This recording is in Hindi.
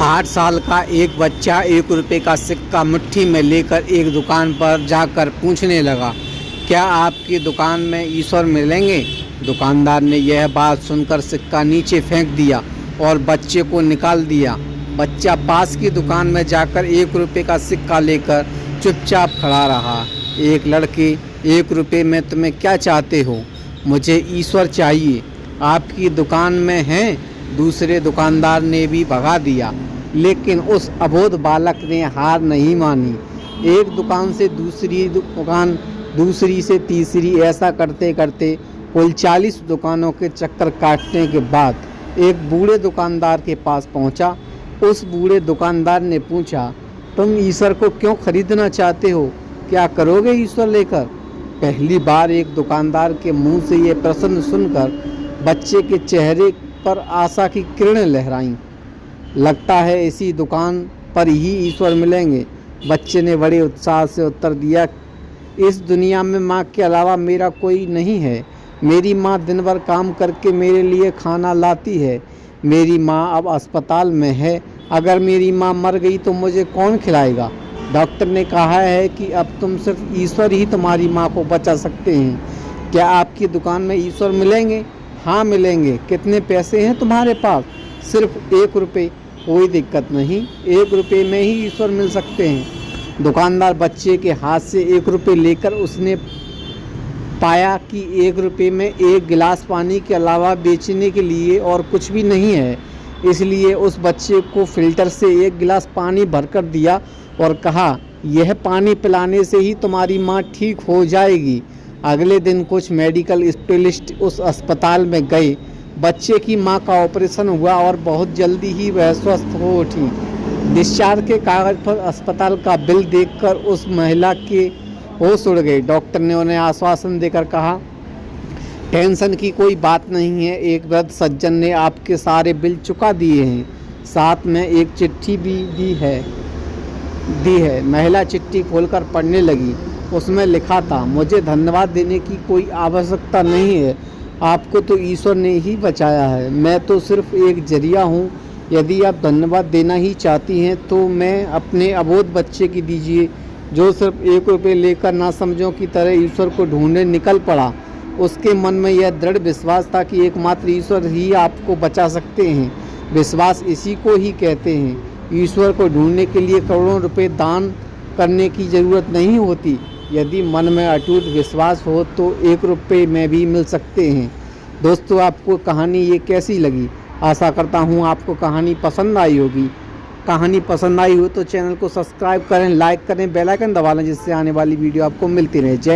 8 साल का एक बच्चा 1 रुपये का सिक्का मुट्ठी में लेकर एक दुकान पर जाकर पूछने लगा, क्या आपकी दुकान में ईश्वर मिलेंगे? दुकानदार ने यह बात सुनकर सिक्का नीचे फेंक दिया और बच्चे को निकाल दिया। बच्चा पास की दुकान में जाकर 1 रुपये का सिक्का लेकर चुपचाप खड़ा रहा। एक लड़के, 1 रुपये में तुम्हें क्या चाहते हो? मुझे ईश्वर चाहिए। आपकी दुकान में हैं? दूसरे दुकानदार ने भी भगा दिया, लेकिन उस अबोध बालक ने हार नहीं मानी। एक दुकान से दूसरी दुकान, दूसरी से तीसरी, ऐसा करते करते कुल 40 दुकानों के चक्कर काटने के बाद एक बूढ़े दुकानदार के पास पहुंचा। उस बूढ़े दुकानदार ने पूछा, तुम ईश्वर को क्यों खरीदना चाहते हो? क्या करोगे ईश्वर लेकर? पहली बार एक दुकानदार के मुंह से ये प्रश्न सुनकर बच्चे के चेहरे पर आशा की किरणें लहराईं। लगता है इसी दुकान पर ही ईश्वर मिलेंगे। बच्चे ने बड़े उत्साह से उत्तर दिया, इस दुनिया में माँ के अलावा मेरा कोई नहीं है। मेरी माँ दिन भर काम करके मेरे लिए खाना लाती है। मेरी माँ अब अस्पताल में है। अगर मेरी माँ मर गई तो मुझे कौन खिलाएगा? डॉक्टर ने कहा है कि अब तुम सिर्फ ईश्वर ही तुम्हारी माँ को बचा सकते हैं। क्या आपकी दुकान में ईश्वर मिलेंगे? हाँ मिलेंगे। कितने पैसे हैं तुम्हारे पास? सिर्फ 1 रुपये। कोई दिक्कत नहीं, 1 रुपये में ही ईश्वर मिल सकते हैं। दुकानदार बच्चे के हाथ से 1 रुपये लेकर उसने पाया कि 1 रुपये में एक गिलास पानी के अलावा बेचने के लिए और कुछ भी नहीं है। इसलिए उस बच्चे को फिल्टर से 1 गिलास पानी भरकर दिया और कहा, यह पानी पिलाने से ही तुम्हारी माँ ठीक हो जाएगी। अगले दिन कुछ मेडिकल स्पेशलिस्ट उस अस्पताल में गए। बच्चे की मां का ऑपरेशन हुआ और बहुत जल्दी ही वह स्वस्थ हो उठी। डिस्चार्ज के कागज पर अस्पताल का बिल देखकर उस महिला के होश उड़ गए। डॉक्टर ने उन्हें आश्वासन देकर कहा, टेंशन की कोई बात नहीं है, एक वृद्ध सज्जन ने आपके सारे बिल चुका दिए हैं, साथ में एक चिट्ठी भी दी है। महिला चिट्ठी खोलकर पढ़ने लगी। उसमें लिखा था, मुझे धन्यवाद देने की कोई आवश्यकता नहीं है, आपको तो ईश्वर ने ही बचाया है। मैं तो सिर्फ एक जरिया हूँ। यदि आप धन्यवाद देना ही चाहती हैं तो मैं अपने अबोध बच्चे की दीजिए, जो सिर्फ 1 रुपये लेकर नासमझों की तरह ईश्वर को ढूंढने निकल पड़ा। उसके मन में यह दृढ़ विश्वास था कि एकमात्र ईश्वर ही आपको बचा सकते हैं। विश्वास इसी को ही कहते हैं। ईश्वर को ढूंढने के लिए करोड़ों रुपए दान करने की ज़रूरत नहीं होती। यदि मन में अटूट विश्वास हो तो 1 रुपये में भी मिल सकते हैं। दोस्तों, आपको कहानी ये कैसी लगी? आशा करता हूँ आपको कहानी पसंद आई होगी। कहानी पसंद आई हो तो चैनल को सब्सक्राइब करें, लाइक करें, बेल आइकन दबा लें, जिससे आने वाली वीडियो आपको मिलती रहे। जय